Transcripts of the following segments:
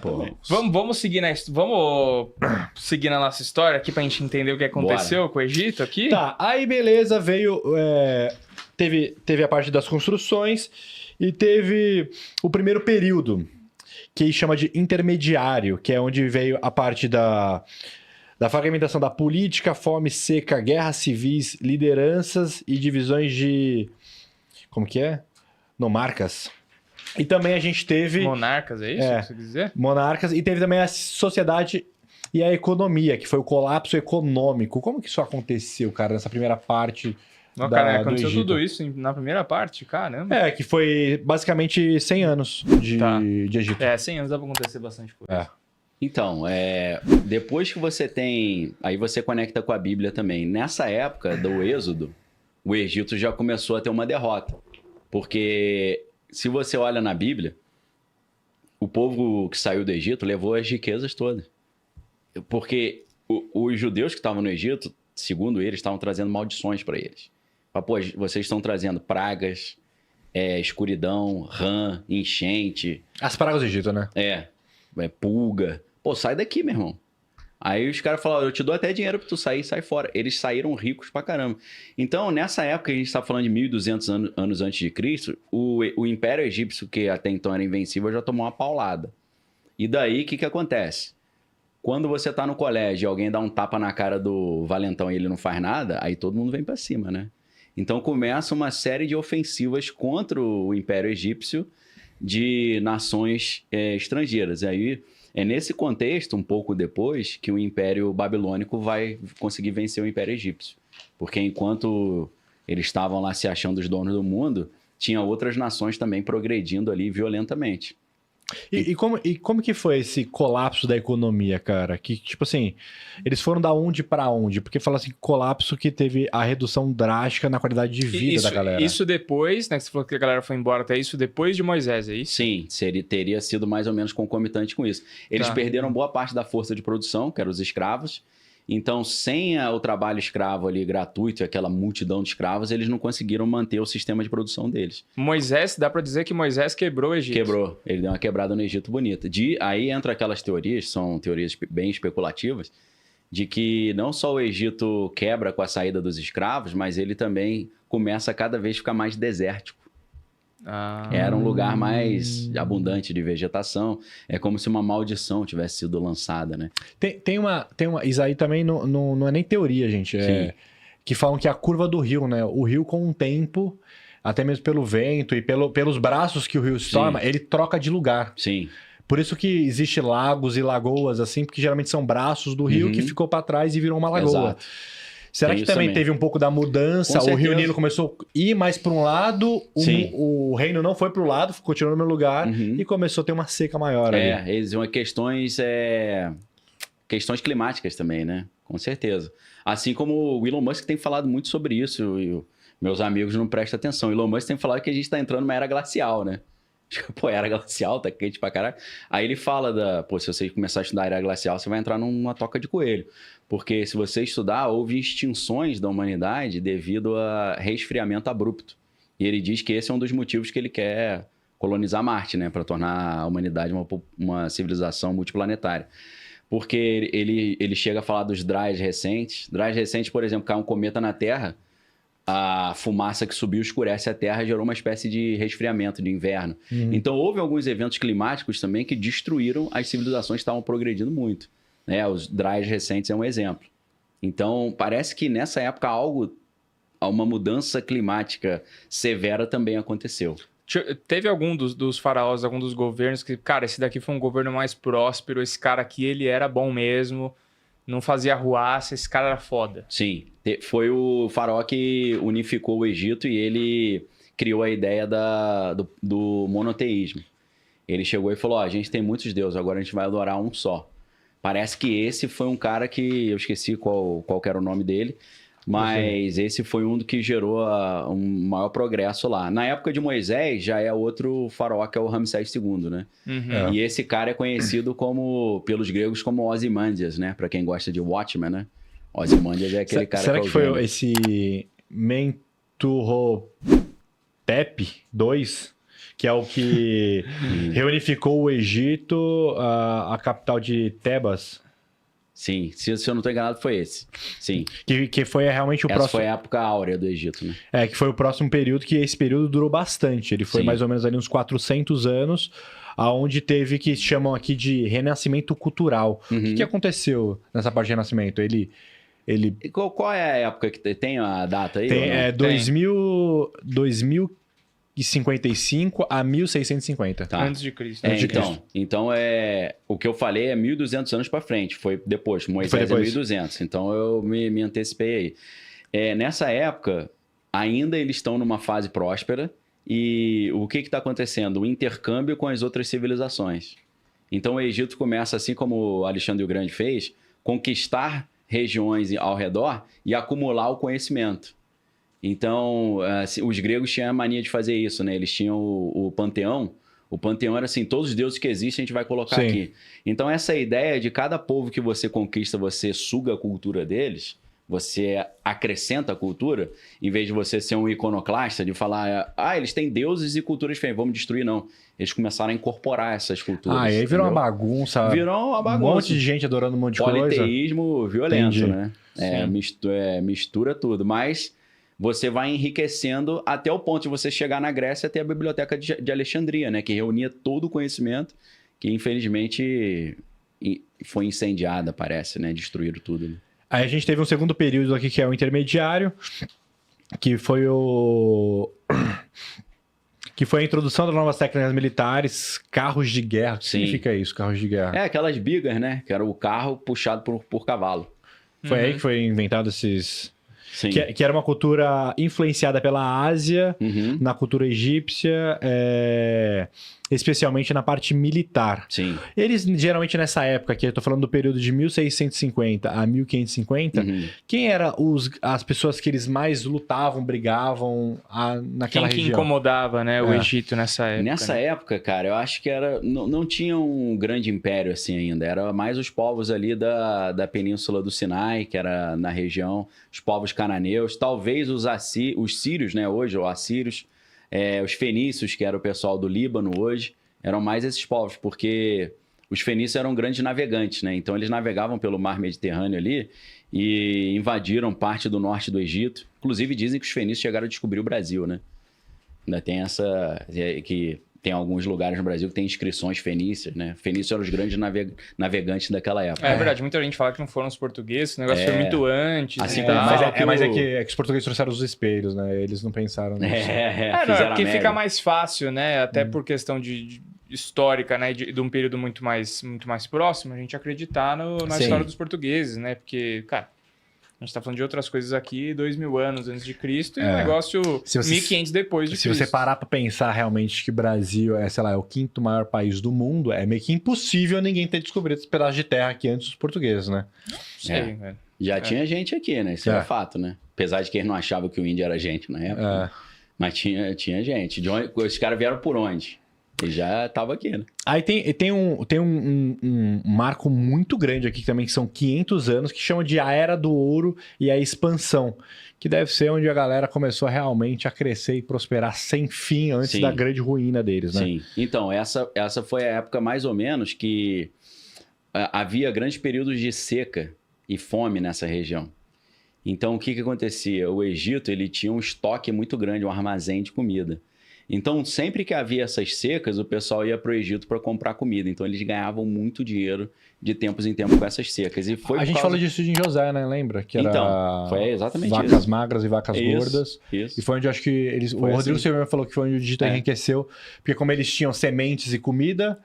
Pô. Vamos seguir vamos seguir na nossa história aqui pra gente entender o que aconteceu com o Egito aqui? Tá, aí beleza, veio... Teve a parte das construções e teve o primeiro período, que chama de intermediário, que é onde veio a parte da fragmentação da política, fome, seca, guerras civis, lideranças e divisões de... Como que é? Nomarcas. E também a gente teve... Monarcas, é isso que você quer dizer? Monarcas. E teve também a sociedade e a economia, que foi o colapso econômico. Como que isso aconteceu, cara, nessa primeira parte Não, cara, do aconteceu Egito? tudo isso na primeira parte? Caramba. Que foi basicamente 100 anos de Egito. 100 anos dá pra acontecer bastante coisa. Então, depois que você tem... Aí você conecta com a Bíblia também. Nessa época do Êxodo, o Egito já começou a ter uma derrota. Porque se você olha na Bíblia, o povo que saiu do Egito levou as riquezas todas. Porque os judeus que estavam no Egito, segundo eles, estavam trazendo maldições para eles. Pô, vocês estão trazendo pragas, escuridão, rã, enchente. As pragas do Egito, né? Pulga. Pô, sai daqui, meu irmão. Aí os caras falaram, eu te dou até dinheiro pra tu sair, sai fora. Eles saíram ricos pra caramba. Então, nessa época, a gente tá falando de 1.200 anos antes de Cristo, o Império Egípcio, que até então era invencível, já tomou uma paulada. E daí, o que acontece? Quando você tá no colégio e alguém dá um tapa na cara do valentão e ele não faz nada, aí todo mundo vem pra cima, né? Então, começa uma série de ofensivas contra o Império Egípcio de nações estrangeiras. E aí... É nesse contexto, um pouco depois, que o Império Babilônico vai conseguir vencer o Império Egípcio. Porque enquanto eles estavam lá se achando os donos do mundo, tinha outras nações também progredindo ali violentamente. E como que foi esse colapso da economia, cara? Que, tipo assim, eles foram da onde pra onde? Porque fala assim, colapso que teve a redução drástica na qualidade de vida da galera. Isso depois, né? Que você falou que a galera foi embora até isso depois de Moisés, é isso? Sim, teria sido mais ou menos concomitante com isso. Eles perderam boa parte da força de produção, que eram os escravos. Então, sem o trabalho escravo ali gratuito e aquela multidão de escravos, eles não conseguiram manter o sistema de produção deles. Moisés, dá pra dizer que Moisés quebrou o Egito. Quebrou. Ele deu uma quebrada no Egito bonita. Aí entra aquelas teorias, são teorias bem especulativas, de que não só o Egito quebra com a saída dos escravos, mas ele também começa a cada vez ficar mais desértico. Era um lugar mais abundante de vegetação. É como se uma maldição tivesse sido lançada, né? Tem uma... Isso aí também não é nem teoria, gente. Que falam que a curva do rio, né? O rio, com o tempo, até mesmo pelo vento e pelos braços que o rio se forma, ele troca de lugar. Sim. Por isso que existe lagos e lagoas, assim, porque geralmente são braços do rio que ficou para trás e virou uma lagoa. Exato. Será que também teve um pouco da mudança? O Rio Nilo começou a ir mais para um lado, o reino não foi para o lado, continuou no mesmo lugar e começou a ter uma seca maior ali. Eles iam questões climáticas também, né? Com certeza. Assim como o Elon Musk tem falado muito sobre isso, e meus amigos não prestam atenção. O Elon Musk tem falado que a gente está entrando numa era glacial, né? Pô, era glacial, tá quente pra caralho. Aí ele fala se você começar a estudar a era glacial, você vai entrar numa toca de coelho. Porque se você estudar, houve extinções da humanidade devido a resfriamento abrupto. E ele diz que esse é um dos motivos que ele quer colonizar Marte, né? Para tornar a humanidade uma civilização multiplanetária. Porque ele chega a falar dos dries recentes. Dries recentes, por exemplo, cai um cometa na Terra, a fumaça que subiu escurece a Terra e gerou uma espécie de resfriamento de inverno. Então, houve alguns eventos climáticos também que destruíram as civilizações que estavam progredindo muito. Os dries recentes é um exemplo. Então, parece que nessa época uma mudança climática severa também aconteceu. Teve algum dos faraós, algum dos governos que, cara, esse daqui foi um governo mais próspero, esse cara aqui, ele era bom mesmo, não fazia arruaça, esse cara era foda. Sim, foi o faraó que unificou o Egito e ele criou a ideia do monoteísmo. Ele chegou e falou, a gente tem muitos deuses, agora a gente vai adorar um só. Parece que esse foi um cara que, eu esqueci qual era o nome dele, mas esse foi um que gerou um maior progresso lá. Na época de Moisés, já é outro faraó, que é o Ramsés II, né? E esse cara é conhecido pelos gregos como Ozymandias, né? Pra quem gosta de Watchmen, né? Ozymandias é aquele cara será que que foi esse Mentuhotep II? que é o que reunificou o Egito, a capital de Tebas. Sim, se eu não estou enganado, foi esse. Sim. Que foi realmente o Essa próximo. foi a época áurea do Egito, né? Que foi o próximo período, que esse período durou bastante. Ele foi Sim. mais ou menos ali uns 400 anos, aonde teve que chamam aqui de renascimento cultural. O que aconteceu nessa parte de renascimento? Ele E qual é a época que tem a data aí? tem ou não? 2055 a 1650. Tá. Antes de Cristo. É, Antes de então, Cristo. então o que eu falei é 1.200 anos para frente, foi depois, Moisés Foi depois. é 1.200, então eu me antecipei aí. Nessa época, ainda eles estão numa fase próspera e o que está acontecendo? O intercâmbio com as outras civilizações. Então o Egito começa, assim como o Alexandre o Grande fez, conquistar regiões ao redor e acumular o conhecimento. Então, os gregos tinham a mania de fazer isso, né? Eles tinham o panteão. O panteão era assim, todos os deuses que existem a gente vai colocar Sim. aqui. Então, essa ideia de cada povo que você conquista, você suga a cultura deles, você acrescenta a cultura, em vez de você ser um iconoclasta, de falar, eles têm deuses e culturas diferentes, vamos destruir, não. Eles começaram a incorporar essas culturas. E aí virou uma entendeu? bagunça. Virou uma bagunça. Um monte de gente adorando um monte de coisa. Politeísmo violento, Entendi. né? Mistura tudo. Mas você vai enriquecendo até o ponto de você chegar na Grécia até a Biblioteca de Alexandria, né? Que reunia todo o conhecimento, que infelizmente foi incendiada, parece, né? Destruíram tudo. Né? Aí a gente teve um segundo período aqui, que é o intermediário, que foi que foi a introdução das novas técnicas militares, carros de guerra. O que Sim. significa isso, carros de guerra? Aquelas bigas, né? Que era o carro puxado por cavalo. Foi aí que foi inventado esses... Sim. Que era uma cultura influenciada pela Ásia, Uhum. na cultura egípcia, especialmente na parte militar. Sim. Eles, geralmente nessa época, que eu tô falando do período de 1650 a 1550, Uhum. quem eram as pessoas que eles mais lutavam, brigavam naquela Quem que região? incomodava, né, o Egito nessa época? Nessa né? época, cara, eu acho que não tinha um grande império assim ainda. Era mais os povos ali da península do Sinai, que era na região, os povos cananeus, talvez os sírios, né, hoje, ou assírios, os fenícios, que era o pessoal do Líbano hoje, eram mais esses povos, porque os fenícios eram grandes navegantes, né? Então eles navegavam pelo mar Mediterrâneo ali e invadiram parte do norte do Egito. Inclusive dizem que os fenícios chegaram a descobrir o Brasil, né? Ainda tem que tem alguns lugares no Brasil que tem inscrições fenícias, né? Fenícios eram os grandes navegantes daquela época. É verdade, muita gente fala que não foram os portugueses, o negócio foi muito antes. Assim e como tal. fala Mas é que os portugueses trouxeram os espelhos, né? Eles não pensaram nisso. Não, fizeram é porque a fica média. mais fácil, né? Até por questão de histórica, né? De um período muito mais próximo, a gente acreditar na Sim. história dos portugueses, né? Porque, cara, a gente tá falando de outras coisas aqui 2000 anos antes de Cristo e o negócio Se você- 1500 depois de Se Cristo. você parar pra pensar realmente que o Brasil é, sei lá, é o quinto maior país do mundo, é meio que impossível ninguém ter descobrido esse pedaço de terra aqui antes dos portugueses, né? Não sei, velho. Já tinha gente aqui, né? Isso É. era fato, né? Apesar de que eles não achavam que o índio era gente na época. Mas tinha gente. Os caras vieram por onde? Eles já estavam aqui, né? Aí tem um marco muito grande aqui também, que são 500 anos, que chama de a Era do Ouro e a Expansão, que deve ser onde a galera começou realmente a crescer e prosperar sem fim antes Sim. da grande ruína deles, né? Sim. Então, essa foi a época mais ou menos que havia grandes períodos de seca e fome nessa região. Então, o que acontecia? O Egito ele tinha um estoque muito grande, um armazém de comida. Então, sempre que havia essas secas, o pessoal ia para o Egito para comprar comida. Então, eles ganhavam muito dinheiro de tempos em tempos com essas secas. E foi A por gente causa- falou disso em José, né? Lembra? Que era Então, foi exatamente vacas isso. magras e vacas Isso, gordas. Isso. E foi onde eu acho que eles. O Foi Rodrigo assim. Silveira falou que foi onde o Egito É. enriqueceu, porque como eles tinham sementes e comida,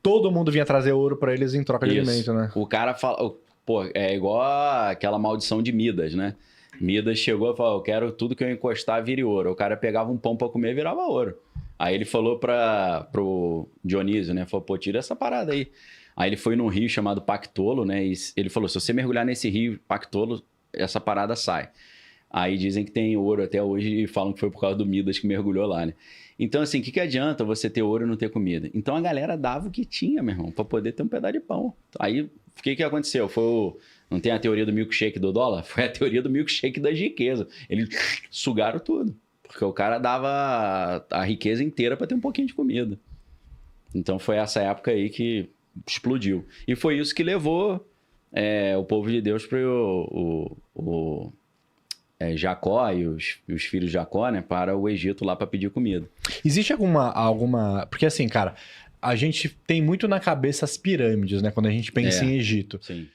todo mundo vinha trazer ouro para eles em troca de Isso. alimento, né? O cara fala... Pô, é igual aquela maldição de Midas, né? Midas chegou e falou, eu quero tudo que eu encostar vire ouro. O cara pegava um pão pra comer e virava ouro. Aí ele falou pro Dionísio, né? Falou, pô, tira essa parada aí. Aí ele foi num rio chamado Pactolo, né? E ele falou, se você mergulhar nesse rio Pactolo, essa parada sai. Aí dizem que tem ouro até hoje e falam que foi por causa do Midas que mergulhou lá, né? Então, assim, o que adianta você ter ouro e não ter comida? Então a galera dava o que tinha, meu irmão, pra poder ter um pedaço de pão. Aí, o que aconteceu? Não tem a teoria do milkshake do dólar? Foi a teoria do milkshake das riquezas. Eles sugaram tudo. Porque o cara dava a riqueza inteira para ter um pouquinho de comida. Então foi essa época aí que explodiu. E foi isso que levou o povo de Deus para Jacó e os filhos de Jacó, né, para o Egito lá para pedir comida. Existe alguma... Porque assim, cara, a gente tem muito na cabeça as pirâmides, né? Quando a gente pensa em Egito. Sim.